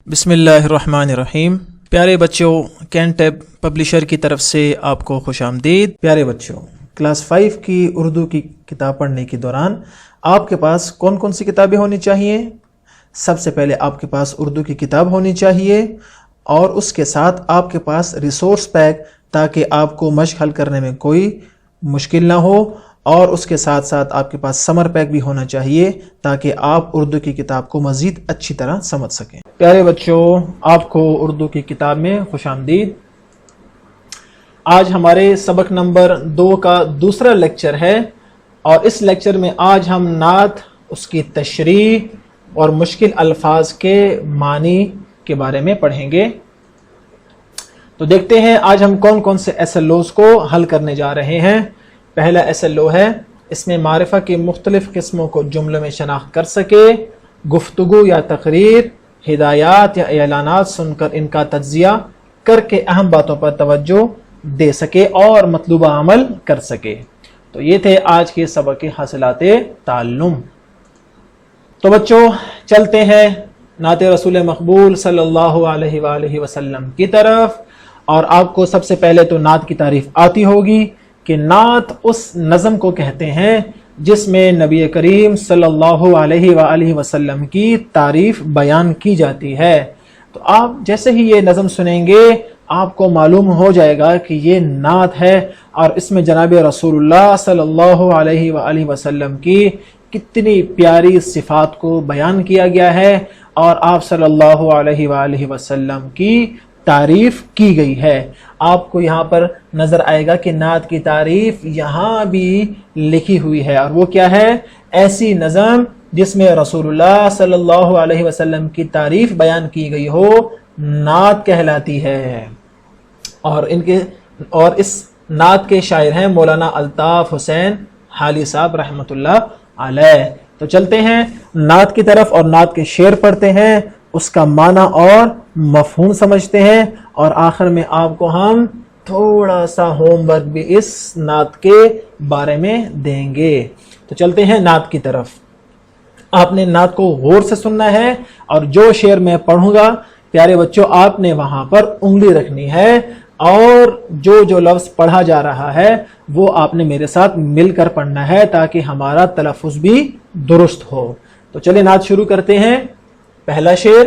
بسم اللہ الرحمن الرحیم۔ پیارے بچوں، کینٹیب پبلشر کی طرف سے آپ کو خوش آمدید۔ پیارے بچوں، کلاس 5 کی اردو کی کتاب پڑھنے کے دوران آپ کے پاس کون کون سی کتابیں ہونی چاہیے؟ سب سے پہلے آپ کے پاس اردو کی کتاب ہونی چاہیے اور اس کے ساتھ آپ کے پاس ریسورس پیک، تاکہ آپ کو مشق حل کرنے میں کوئی مشکل نہ ہو، اور اس کے ساتھ ساتھ آپ کے پاس سمر پیک بھی ہونا چاہیے تاکہ آپ اردو کی کتاب کو مزید اچھی طرح سمجھ سکیں۔ پیارے بچوں، آپ کو اردو کی کتاب میں خوش آمدید۔ آج ہمارے سبق نمبر 2 کا دوسرا لیکچر ہے، اور اس لیکچر میں آج ہم نعت، اس کی تشریح اور مشکل الفاظ کے معنی کے بارے میں پڑھیں گے۔ تو دیکھتے ہیں آج ہم کون کون سے SLOs کو حل کرنے جا رہے ہیں۔ پہلا SLO ہے، اس میں معرفہ کی مختلف قسموں کو جملوں میں شناخت کر سکے، گفتگو یا تقریر، ہدایات یا اعلانات سن کر ان کا تجزیہ کر کے اہم باتوں پر توجہ دے سکے اور مطلوبہ عمل کر سکے۔ تو یہ تھے آج کے سبق کے حاصلات تعلم۔ تو بچوں، چلتے ہیں نعت رسول مقبول صلی اللہ علیہ وآلہ وسلم کی طرف۔ اور آپ کو سب سے پہلے تو نعت کی تعریف آتی ہوگی کہ نعت اس نظم کو کہتے ہیں جس میں نبی کریم صلی اللہ علیہ وآلہ وسلم کی تعریف بیان کی جاتی ہے۔ تو آپ جیسے ہی یہ نظم سنیں گے آپ کو معلوم ہو جائے گا کہ یہ نعت ہے، اور اس میں جناب رسول اللہ صلی اللہ علیہ وآلہ وسلم کی کتنی پیاری صفات کو بیان کیا گیا ہے، اور آپ صلی اللہ علیہ وآلہ وسلم کی تعریف کی گئی ہے۔ آپ کو یہاں پر نظر آئے گا کہ نعت کی تعریف یہاں بھی لکھی ہوئی ہے، اور وہ کیا ہے؟ ایسی نظم جس میں رسول اللہ صلی اللہ علیہ وسلم کی تعریف بیان کی گئی ہو، نعت کہلاتی ہے۔ اور اس نعت کے شاعر ہیں مولانا الطاف حسین حالی صاحب رحمۃ اللہ علیہ۔ تو چلتے ہیں نعت کی طرف اور نعت کے شعر پڑھتے ہیں، اس کا معنی اور مفہوم سمجھتے ہیں، اور آخر میں آپ کو ہم تھوڑا سا ہوم ورک بھی اس نعت کے بارے میں دیں گے۔ تو چلتے ہیں نعت کی طرف۔ آپ نے نعت کو غور سے سننا ہے، اور جو شعر میں پڑھوں گا پیارے بچوں آپ نے وہاں پر انگلی رکھنی ہے، اور جو لفظ پڑھا جا رہا ہے وہ آپ نے میرے ساتھ مل کر پڑھنا ہے تاکہ ہمارا تلفظ بھی درست ہو۔ تو چلیں نعت شروع کرتے ہیں۔ پہلا شعر،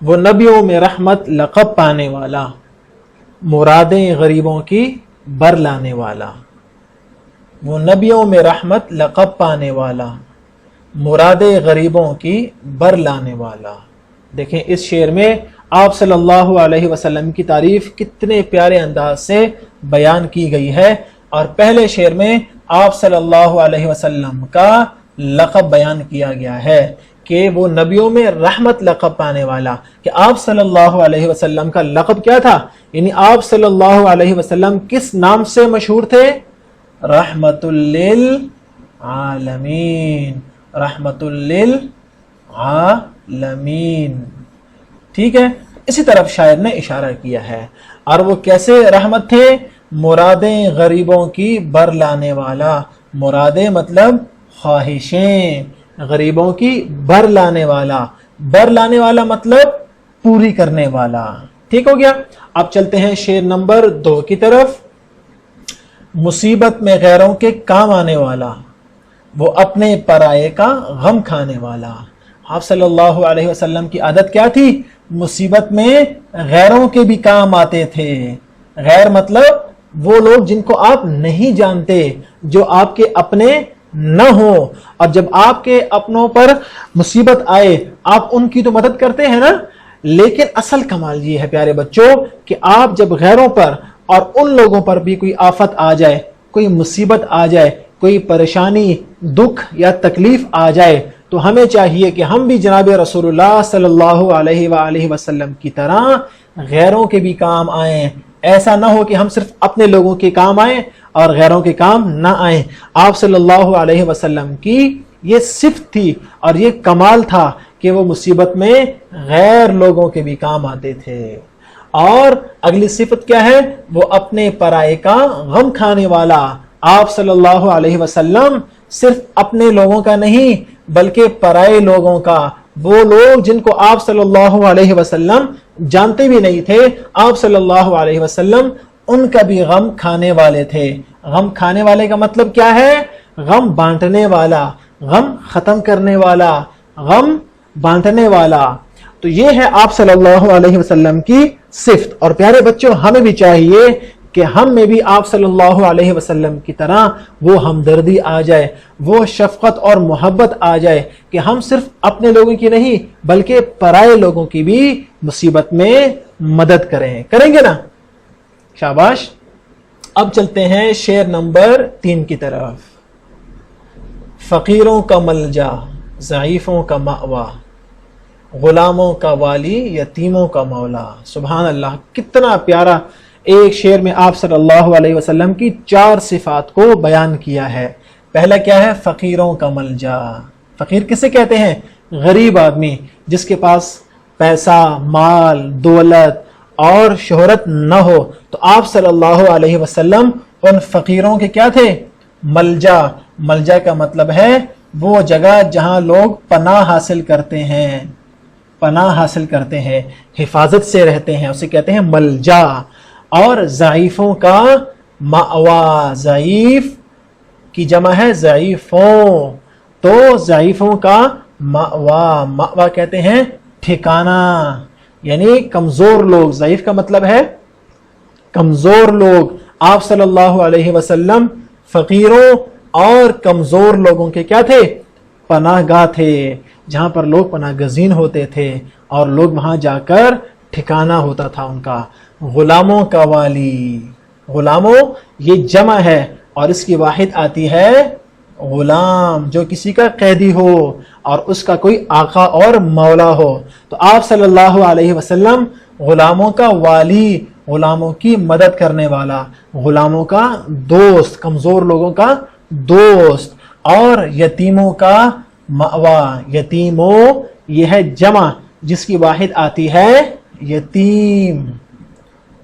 وہ نبیوں میں رحمت لقب پانے والا، مرادیں غریبوں کی بر لانے والا۔ وہ نبیوں میں رحمت لقب پانے والا، مرادیں غریبوں کی بر لانے والا۔ دیکھیں اس شعر میں آپ صلی اللہ علیہ وسلم کی تعریف کتنے پیارے انداز سے بیان کی گئی ہے، اور پہلے شعر میں آپ صلی اللہ علیہ وسلم کا لقب بیان کیا گیا ہے کہ وہ نبیوں میں رحمت لقب پانے والا، کہ آپ صلی اللہ علیہ وسلم کا لقب کیا تھا؟ یعنی آپ صلی اللہ علیہ وسلم کس نام سے مشہور تھے؟ رحمت للعالمین، رحمت للعالمین۔ ٹھیک ہے، اسی طرف شاعر نے اشارہ کیا ہے۔ اور وہ کیسے رحمت تھے؟ مرادیں غریبوں کی بر لانے والا۔ مرادیں مطلب خواہشیں، غریبوں کی بر لانے والا۔ بر لانے والا مطلب پوری کرنے والا۔ ٹھیک ہو گیا؟ اب چلتے ہیں شعر نمبر 2 کی طرف۔ مصیبت میں غیروں کے کام آنے والا، وہ اپنے پرائے کا غم کھانے والا۔ آپ صلی اللہ علیہ وسلم کی عادت کیا تھی؟ مصیبت میں غیروں کے بھی کام آتے تھے۔ غیر مطلب وہ لوگ جن کو آپ نہیں جانتے، جو آپ کے اپنے نہ ہو، اور جب آپ کے اپنوں پر مصیبت آئے آپ ان کی تو مدد کرتے ہیں نا، لیکن اصل کمال یہ ہے پیارے بچوں کہ آپ جب غیروں پر اور ان لوگوں پر بھی کوئی آفت آ جائے، کوئی مصیبت آ جائے، کوئی پریشانی، دکھ یا تکلیف آ جائے، تو ہمیں چاہیے کہ ہم بھی جناب رسول اللہ صلی اللہ علیہ وآلہ وسلم کی طرح غیروں کے بھی کام آئیں۔ ایسا نہ ہو کہ ہم صرف اپنے لوگوں کے کام آئیں اور غیروں کے کام نہ آئیں۔ آپ صلی اللہ علیہ وسلم کی یہ صفت تھی اور یہ کمال تھا کہ وہ مصیبت میں غیر لوگوں کے بھی کام آتے تھے۔ اور اگلی صفت کیا ہے؟ وہ اپنے پرائے کا غم کھانے والا۔ آپ صلی اللہ علیہ وسلم صرف اپنے لوگوں کا نہیں بلکہ پرائے لوگوں کا، وہ لوگ جن کو آپ صلی اللہ علیہ وسلم جانتے بھی نہیں تھے، آپ صلی اللہ علیہ وسلم ان کا بھی غم کھانے والے تھے۔ غم کھانے والے کا مطلب کیا ہے؟ غم بانٹنے والا، غم ختم کرنے والا، غم بانٹنے والا۔ تو یہ ہے آپ صلی اللہ علیہ وسلم کی صفت۔ اور پیارے بچوں، ہمیں بھی چاہیے کہ ہم میں بھی آپ صلی اللہ علیہ وسلم کی طرح وہ ہمدردی آ جائے، وہ شفقت اور محبت آ جائے کہ ہم صرف اپنے لوگوں کی نہیں بلکہ پرائے لوگوں کی بھی مصیبت میں مدد کریں گے نا؟ شاباش۔ اب چلتے ہیں شعر نمبر 3 کی طرف۔ فقیروں کا ملجا، ضعیفوں کا مأوا، غلاموں کا والی، یتیموں کا مولا۔ سبحان اللہ، کتنا پیارا ایک شعر میں آپ صلی اللہ علیہ وسلم کی 4 صفات کو بیان کیا ہے۔ پہلا کیا ہے؟ فقیروں کا ملجا۔ فقیر کسے کہتے ہیں؟ غریب آدمی جس کے پاس پیسہ، مال، دولت اور شہرت نہ ہو، تو آپ صلی اللہ علیہ وسلم ان فقیروں کے کیا تھے؟ ملجا۔ ملجا کا مطلب ہے وہ جگہ جہاں لوگ پناہ حاصل کرتے ہیں، پناہ حاصل کرتے ہیں، حفاظت سے رہتے ہیں، اسے کہتے ہیں ملجا۔ اور ضعیفوں کا مأوا، ضعیف کی جمع ہے ضعیفوں، تو ضعیفوں کا مأوا، مأوا کہتے ہیں ٹھکانہ، یعنی کمزور لوگ۔ ضعیف کا مطلب ہے کمزور لوگ۔ آپ صلی اللہ علیہ وسلم فقیروں اور کمزور لوگوں کے کیا تھے؟ پناہ گاہ تھے، جہاں پر لوگ پناہ گزین ہوتے تھے اور لوگ وہاں جا کر ٹھکانہ ہوتا تھا ان کا۔ غلاموں کا والی، غلاموں یہ جمع ہے اور اس کی واحد آتی ہے غلام، جو کسی کا قیدی ہو اور اس کا کوئی آقا اور مولا ہو۔ تو آپ صلی اللہ علیہ وسلم غلاموں کا والی، غلاموں کی مدد کرنے والا، غلاموں کا دوست، کمزور لوگوں کا دوست، اور یتیموں کا مأوا۔ یتیموں یہ ہے جمع جس کی واحد آتی ہے یتیم،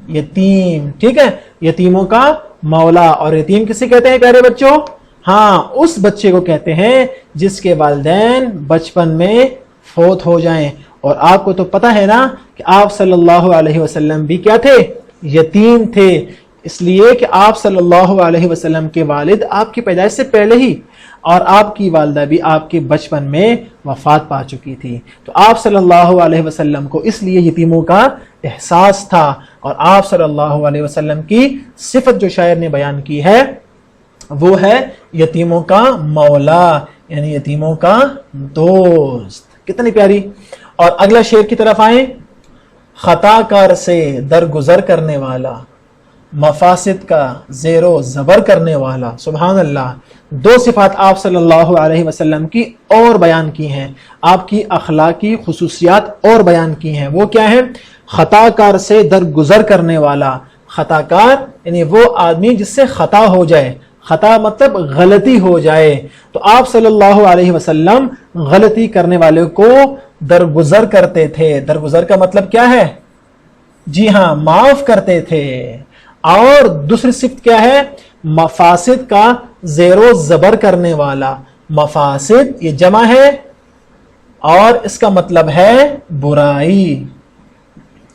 یتیم، ٹھیک ہے؟ یتیموں کا مولا۔ اور یتیم کسے کہتے ہیں پیارے بچوں؟ ہاں، اس بچے کو کہتے ہیں جس کے والدین بچپن میں فوت ہو جائیں۔ اور آپ کو تو پتہ ہے نا کہ آپ صلی اللہ علیہ وسلم بھی کیا تھے؟ یتیم تھے، اس لیے کہ آپ صلی اللہ علیہ وسلم کے والد آپ کی پیدائش سے پہلے ہی اور آپ کی والدہ بھی آپ کے بچپن میں وفات پا چکی تھی۔ تو آپ صلی اللہ علیہ وسلم کو اس لیے یتیموں کا احساس تھا، اور آپ صلی اللہ علیہ وسلم کی صفت جو شاعر نے بیان کی ہے وہ ہے یتیموں کا مولا، یعنی یتیموں کا دوست۔ کتنی پیاری۔ اور اگلا شعر کی طرف آئیں۔ خطا کار سے درگزر کرنے والا، مفاسد کا زیر و زبر کرنے والا۔ سبحان اللہ، 2 صفات آپ صلی اللہ علیہ وسلم کی اور بیان کی ہیں، آپ کی اخلاقی خصوصیات اور بیان کی ہیں۔ وہ کیا ہے؟ خطا کار سے درگزر کرنے والا۔ خطا کار یعنی وہ آدمی جس سے خطا ہو جائے، خطا مطلب غلطی ہو جائے، تو آپ صلی اللہ علیہ وسلم غلطی کرنے والے کو درگزر کرتے تھے۔ درگزر کا مطلب کیا ہے؟ جی ہاں، معاف کرتے تھے۔ اور دوسری صفت کیا ہے؟ مفاسد کا زیر و زبر کرنے والا۔ مفاسد یہ جمع ہے اور اس کا مطلب ہے برائی۔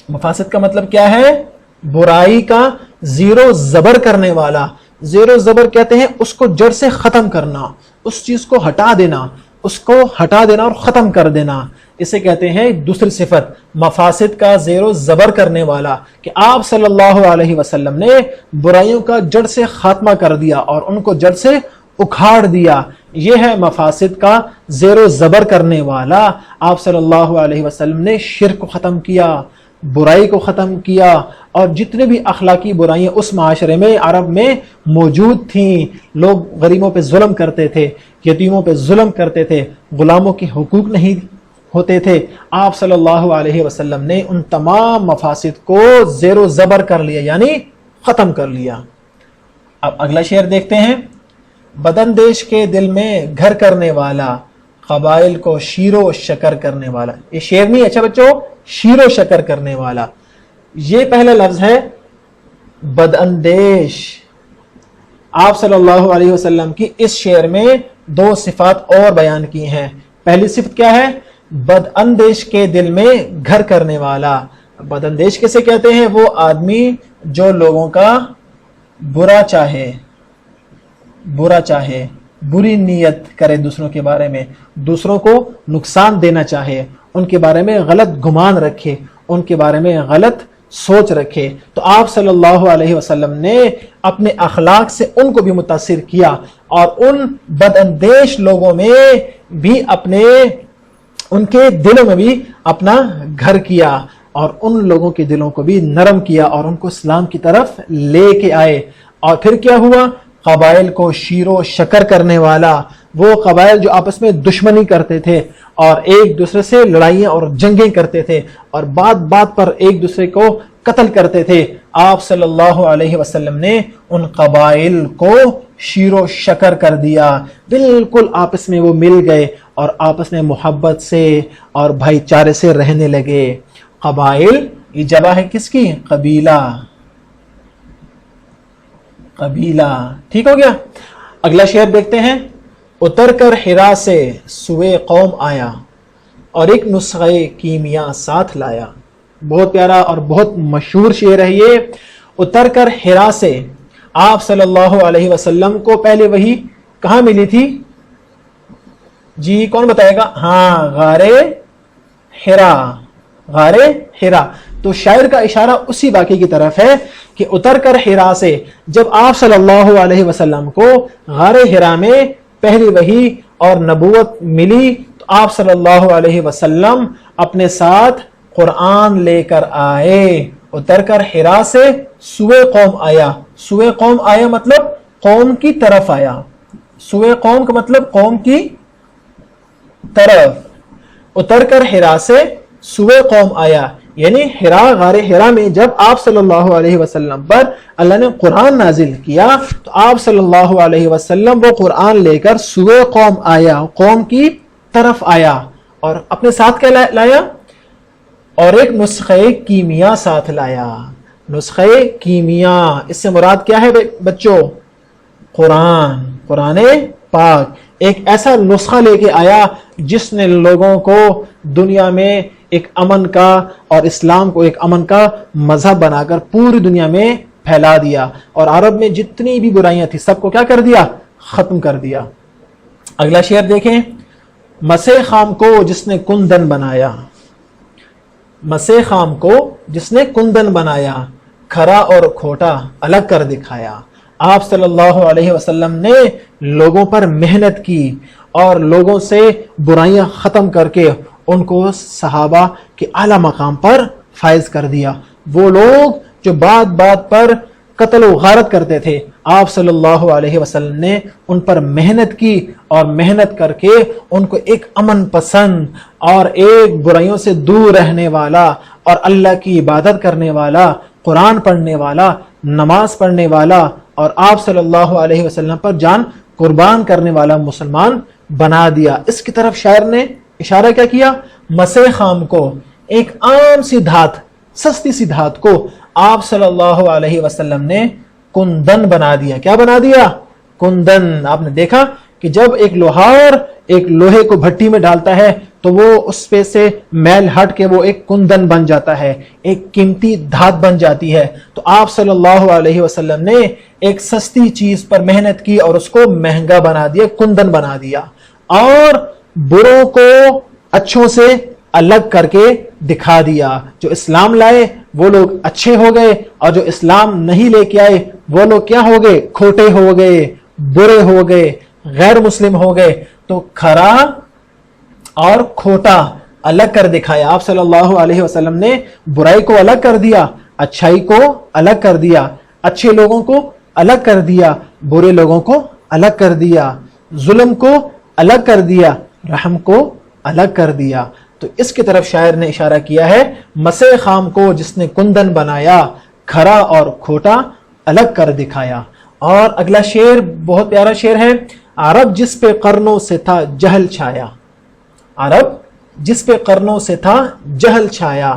مفاسد کا مطلب کیا ہے؟ برائی کا زیر و زبر کرنے والا۔ زیر و زبر کہتے ہیں اس کو جڑ سے ختم کرنا، اس چیز کو ہٹا دینا، اس کو ہٹا دینا اور ختم کر دینا، اسے کہتے ہیں دوسری صفت مفاسد کا زیر و زبر کرنے والا، کہ آپ صلی اللہ علیہ وسلم نے برائیوں کا جڑ سے خاتمہ کر دیا اور ان کو جڑ سے اکھاڑ دیا۔ یہ ہے مفاسد کا زیر و زبر کرنے والا۔ آپ صلی اللہ علیہ وسلم نے شرک کو ختم کیا، برائی کو ختم کیا، اور جتنے بھی اخلاقی برائیاں اس معاشرے میں عرب میں موجود تھیں، لوگ غریبوں پہ ظلم کرتے تھے، یتیموں پہ ظلم کرتے تھے، غلاموں کے حقوق نہیں ہوتے تھے، آپ صلی اللہ علیہ وسلم نے ان تمام مفاسد کو زیر و زبر کر لیا، یعنی ختم کر لیا۔ اب اگلا شعر دیکھتے ہیں۔ بدن دیش کے دل میں گھر کرنے والا، قبائل کو شیر و شکر کرنے والا۔ یہ شعر نہیں، اچھا بچوں، شیر و شکر کرنے والا، یہ پہلا لفظ ہے بداندیش۔ آپ صلی اللہ علیہ وسلم کی اس شعر میں 2 صفات اور بیان کی ہیں۔ پہلی صفت کیا ہے؟ بد اندیش کے دل میں گھر کرنے والا. بد اندیش کسے کہتے ہیں؟ وہ آدمی جو لوگوں کا برا چاہے، بری نیت کرے دوسروں کے بارے میں، دوسروں کو نقصان دینا چاہے، ان کے بارے میں غلط گمان رکھے، ان کے بارے میں غلط سوچ رکھے. تو آپ صلی اللہ علیہ وسلم نے اپنے اخلاق سے ان کو بھی متاثر کیا اور ان بد اندیش لوگوں میں بھی ان کے دلوں میں بھی اپنا گھر کیا اور ان لوگوں کے دلوں کو بھی نرم کیا اور ان کو اسلام کی طرف لے کے آئے. اور پھر کیا ہوا؟ قبائل کو شیر و شکر کرنے والا، وہ قبائل جو آپس میں دشمنی کرتے تھے اور ایک دوسرے سے لڑائیاں اور جنگیں کرتے تھے اور بات بات پر ایک دوسرے کو قتل کرتے تھے، آپ صلی اللہ علیہ وسلم نے ان قبائل کو شیر و شکر کر دیا. بالکل آپس میں وہ مل گئے اور آپس میں محبت سے اور بھائی چارے سے رہنے لگے. قبائل یہ جمع ہے کس کی؟ قبیلہ. ٹھیک ہو گیا؟ اگلا شعر دیکھتے ہیں. اتر کر حرا سے سوئے قوم آیا اور ایک نسخہ کیمیا ساتھ لایا. بہت پیارا اور بہت مشہور شعر ہے یہ. اتر کر حرا سے آپ صلی اللہ علیہ وسلم کو پہلے وحی کہاں ملی تھی؟ جی کون بتائے گا؟ ہاں، غار حرا. تو شاعر کا اشارہ اسی واقعے کی طرف ہے کہ اتر کر حرا سے جب آپ صلی اللہ علیہ وسلم کو غار حرا میں پہلی وحی اور نبوت ملی تو آپ صلی اللہ علیہ وسلم اپنے ساتھ قرآن لے کر آئے. اتر کر حرا سے سوئے قوم آیا. سوئے قوم آیا مطلب قوم کی طرف آیا. سوئے قوم کا مطلب قوم کی طرف. اتر کر حرا سے سوئے قوم آیا یعنی غار حرا میں جب آپ صلی اللہ علیہ وسلم پر اللہ نے قرآن نازل کیا تو آپ صلی اللہ علیہ وسلم وہ قرآن لے کر سوئے قوم آیا، قوم کی طرف آیا. اور اپنے ساتھ کیا لایا؟ اور ایک نسخہ کیمیا ساتھ لایا. نسخہ کیمیا اس سے مراد کیا ہے بچوں؟ قرآن پاک. ایک ایسا نسخہ لے کے آیا جس نے لوگوں کو دنیا میں ایک امن کا اور اسلام کو ایک امن کا مذہب بنا کر پوری دنیا میں پھیلا دیا اور عرب میں جتنی بھی برائیاں تھیں سب کو کیا کر دیا؟ ختم کر دیا. اگلا شعر دیکھیں. مسے خام کو جس نے کندن بنایا. مسے خام کو جس نے کندن بنایا، کھرا اور کھوٹا الگ کر دکھایا. آپ صلی اللہ علیہ وسلم نے لوگوں پر محنت کی اور لوگوں سے برائیاں ختم کر کے ان کو صحابہ کے اعلیٰ مقام پر فائز کر دیا. وہ لوگ جو بات بات پر قتل و غارت کرتے تھے آپ صلی اللہ علیہ وسلم نے ان پر محنت کی اور محنت کر کے ان کو ایک امن پسند اور ایک برائیوں سے دور رہنے والا اور اللہ کی عبادت کرنے والا، قرآن پڑھنے والا، نماز پڑھنے والا اور آپ صلی اللہ علیہ وسلم پر جان قربان کرنے والا مسلمان بنا دیا. اس کی طرف شاعر نے اشارہ کیا کیا؟ مسے خام کو، ایک عام سی دھات، سستی سی دھات کو آپ صلی اللہ علیہ وسلم نے کندن بنا دیا. کیا بنا دیا؟ کندن. آپ نے دیکھا کہ جب ایک لوہار ایک لوہے کو بھٹی میں ڈالتا ہے تو وہ اس پہ سے میل ہٹ کے وہ ایک کندن بن جاتا ہے، ایک قیمتی دھات بن جاتی ہے. تو آپ صلی اللہ علیہ وسلم نے ایک سستی چیز پر محنت کی اور اس کو مہنگا بنا دیا، کندن بنا دیا اور بروں کو اچھوں سے الگ کر کے دکھا دیا. جو اسلام لائے وہ لوگ اچھے ہو گئے اور جو اسلام نہیں لے کے آئے وہ لوگ کیا ہو گئے؟ کھوٹے ہو گئے، برے ہو گئے، غیر مسلم ہو گئے. تو کھرا اور کھوٹا الگ کر دکھایا. آپ صلی اللہ علیہ وسلم نے برائی کو الگ کر دیا، اچھائی کو الگ کر دیا، اچھے لوگوں کو الگ کر دیا، برے لوگوں کو الگ کر دیا، ظلم کو الگ کر دیا، رحم کو الگ کر دیا. تو اس کی طرف شاعر نے اشارہ کیا ہے، مسے خام کو جس نے کندن بنایا، کھرا اور کھوٹا الگ کر دکھایا. اور اگلا شعر بہت پیارا شعر ہے. عرب جس پہ قرنوں سے تھا جہل چھایا. عرب جس پہ قرنوں سے تھا جہل چھایا،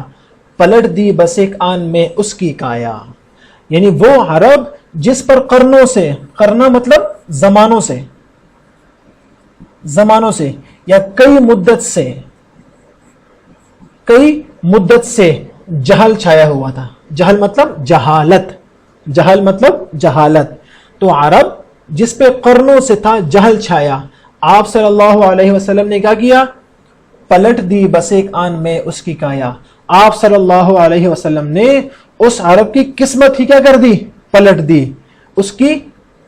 پلٹ دی بس ایک آن میں اس کی کایا. یعنی وہ عرب جس پر قرنوں سے، قرنا مطلب زمانوں سے یا کئی مدت سے کئی مدت سے جہل چھایا ہوا تھا. جہل مطلب جہالت، جہل مطلب جہالت. تو عرب جس پہ قرنوں سے تھا جہل چھایا، آپ صلی اللہ علیہ وسلم نے کیا کیا؟ پلٹ دی بس ایک آن میں اس کی کایا. آپ صلی اللہ علیہ وسلم نے اس عرب کی قسمت ہی کیا کر دی؟ پلٹ دی. اس کی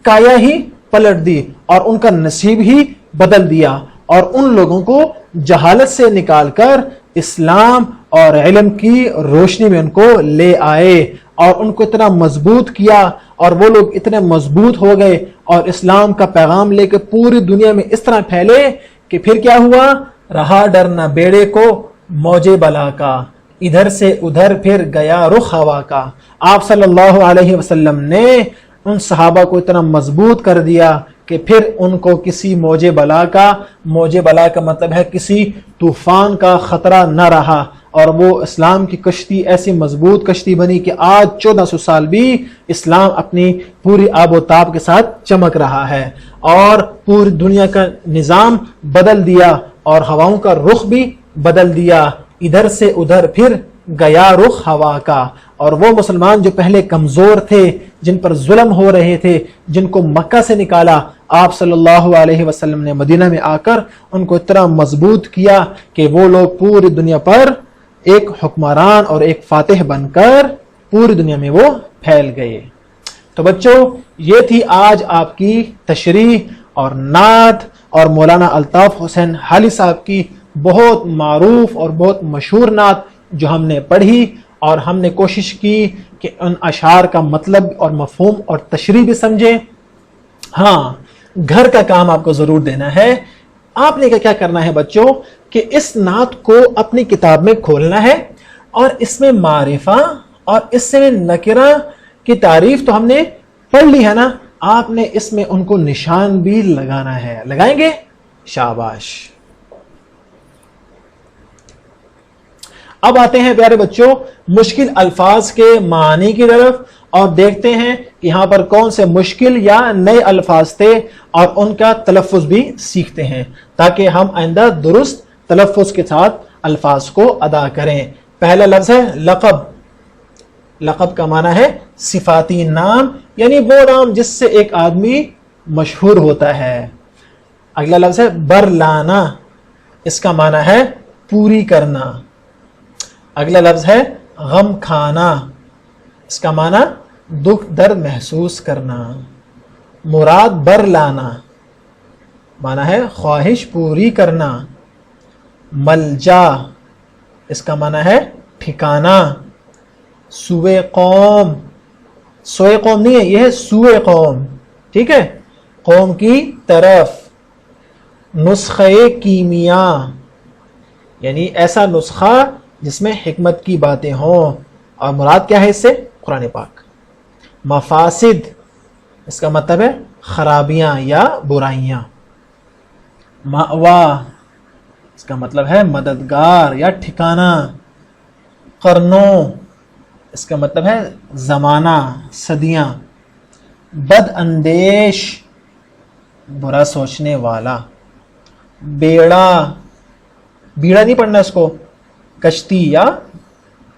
کایا ہی پلٹ دی اور ان کا نصیب ہی بدل دیا، اور ان لوگوں کو جہالت سے نکال کر اسلام اور علم کی روشنی میں ان کو لے آئے، اور ان کو اتنا مضبوط کیا، اور وہ لوگ اتنے مضبوط ہو گئے اور اسلام کا پیغام لے کے پوری دنیا میں اس طرح پھیلے کہ پھر کیا ہوا؟ رہا ڈر نہ بیڑے کو موجے بلا کا، ادھر سے ادھر پھر گیا رخ ہوا کا. آپ صلی اللہ علیہ وسلم نے ان صحابہ کو اتنا مضبوط کر دیا کہ پھر ان کو کسی موجے بلا کا مطلب ہے کسی طوفان کا خطرہ نہ رہا، اور وہ اسلام کی کشتی ایسی مضبوط کشتی بنی کہ آج 1400 سال بھی اسلام اپنی پوری آب و تاب کے ساتھ چمک رہا ہے، اور پوری دنیا کا نظام بدل دیا اور ہواؤں کا رخ بھی بدل دیا. ادھر سے ادھر پھر گیا رخ ہوا کا. اور وہ مسلمان جو پہلے کمزور تھے، جن پر ظلم ہو رہے تھے، جن کو مکہ سے نکالا، آپ صلی اللہ علیہ وسلم نے مدینہ میں آ کر ان کو اتنا مضبوط کیا کہ وہ لوگ پوری دنیا پر ایک حکمران اور ایک فاتح بن کر پوری دنیا میں وہ پھیل گئے. تو بچوں، یہ تھی آج آپ کی تشریح اور نعت، اور مولانا الطاف حسین حالی صاحب کی بہت معروف اور بہت مشہور نعت جو ہم نے پڑھی، اور ہم نے کوشش کی کہ ان اشعار کا مطلب اور مفہوم اور تشریح بھی سمجھیں. ہاں، گھر کا کام آپ کو ضرور دینا ہے. آپ نے کیا کرنا ہے بچوں کہ اس نعت کو اپنی کتاب میں کھولنا ہے، اور اس میں معرفہ اور اس سے نکرہ کی تعریف تو ہم نے پڑھ لی ہے نا، آپ نے اس میں ان کو نشان بھی لگانا ہے. لگائیں گے؟ شاباش. اب آتے ہیں پیارے بچوں مشکل الفاظ کے معنی کی طرف، اور دیکھتے ہیں کہ یہاں پر کون سے مشکل یا نئے الفاظ تھے، اور ان کا تلفظ بھی سیکھتے ہیں تاکہ ہم آئندہ درست تلفظ کے ساتھ الفاظ کو ادا کریں. پہلا لفظ ہے لقب. لقب کا معنی ہے صفاتی نام، یعنی وہ نام جس سے ایک آدمی مشہور ہوتا ہے. اگلا لفظ ہے برلانا. اس کا معنی ہے پوری کرنا. اگلا لفظ ہے غم کھانا. اس کا معنی دکھ درد محسوس کرنا. مراد بر لانا معنی ہے خواہش پوری کرنا. ملجا اس کا معنی ہے ٹھکانہ. سوئے قوم، سوئے قوم نہیں ہے، یہ ہے سوئے قوم، ٹھیک ہے، قوم کی طرف. نسخے کیمیا یعنی ایسا نسخہ جس میں حکمت کی باتیں ہوں، اور مراد کیا ہے اس سے؟ قرآن پاک. مفاسد اس کا مطلب ہے خرابیاں یا برائیاں. مأوا اس کا مطلب ہے مددگار یا ٹھکانہ. قرنوں اس کا مطلب ہے زمانہ، صدیاں. بد اندیش برا سوچنے والا. بیڑا، بیڑا نہیں پڑھنا اس کو، کشتی یا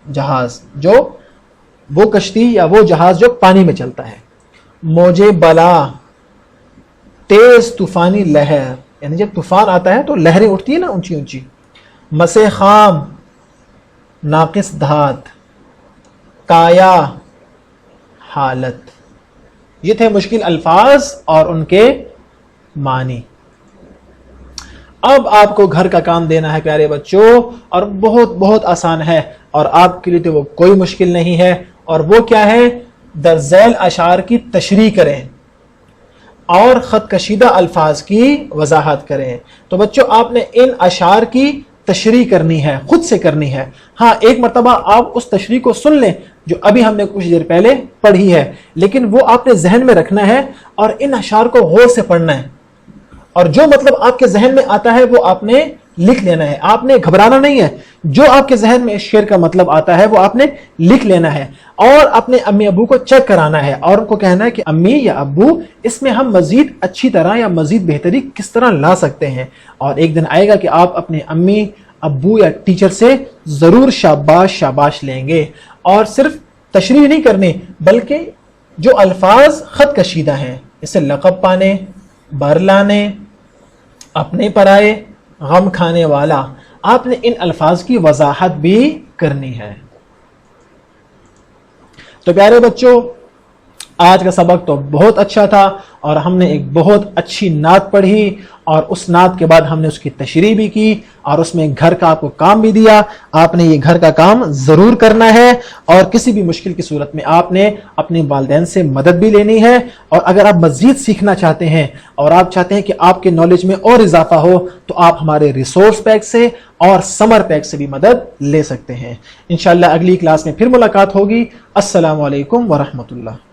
جہاز، جو وہ کشتی یا وہ جہاز جو پانی میں چلتا ہے. موجے بلا تیز طوفانی لہر، یعنی جب طوفان آتا ہے تو لہریں اٹھتی ہیں نا اونچی اونچی. مسے خام ناقص دھات. کایا حالت. یہ تھے مشکل الفاظ اور ان کے معنی. اب آپ کو گھر کا کام دینا ہے پیارے بچوں، اور بہت بہت آسان ہے، اور آپ کے لیے تو وہ کوئی مشکل نہیں ہے. اور وہ کیا ہے؟ درج ذیل اشعار کی تشریح کریں اور خط کشیدہ الفاظ کی وضاحت کریں. تو بچوں آپ نے ان اشعار کی تشریح کرنی ہے، خود سے کرنی ہے. ہاں، ایک مرتبہ آپ اس تشریح کو سن لیں جو ابھی ہم نے کچھ دیر پہلے پڑھی ہے، لیکن وہ آپ نے ذہن میں رکھنا ہے اور ان اشعار کو غور سے پڑھنا ہے. اور جو مطلب آپ کے ذہن میں آتا ہے وہ آپ نے لکھ لینا ہے. آپ نے گھبرانا نہیں ہے. جو آپ کے ذہن میں اس شعر کا مطلب آتا ہے وہ آپ نے لکھ لینا ہے، اور اپنے امی ابو کو چیک کرانا ہے، اور ان کو کہنا ہے کہ امی یا ابو اس میں ہم مزید اچھی طرح یا مزید بہتری کس طرح لا سکتے ہیں. اور ایک دن آئے گا کہ آپ اپنے امی ابو یا ٹیچر سے ضرور شاباش لیں گے. اور صرف تشریح نہیں کرنی بلکہ جو الفاظ خط کشیدہ ہیں جیسے لقب پانے، بر لانے، اپنے پرائے، غم کھانے والا، آپ نے ان الفاظ کی وضاحت بھی کرنی ہے. تو پیارے بچوں، آج کا سبق تو بہت اچھا تھا اور ہم نے ایک بہت اچھی نعت پڑھی اور اس نعت کے بعد ہم نے اس کی تشریح بھی کی اور اس میں گھر کا آپ کو کام بھی دیا. آپ نے یہ گھر کا کام ضرور کرنا ہے اور کسی بھی مشکل کی صورت میں آپ نے اپنے والدین سے مدد بھی لینی ہے. اور اگر آپ مزید سیکھنا چاہتے ہیں اور آپ چاہتے ہیں کہ آپ کے نالج میں اور اضافہ ہو تو آپ ہمارے ریسورس پیک سے اور سمر پیک سے بھی مدد لے سکتے ہیں. انشاءاللہ اگلی کلاس میں پھر ملاقات ہوگی. السلام علیکم ورحمۃ اللہ.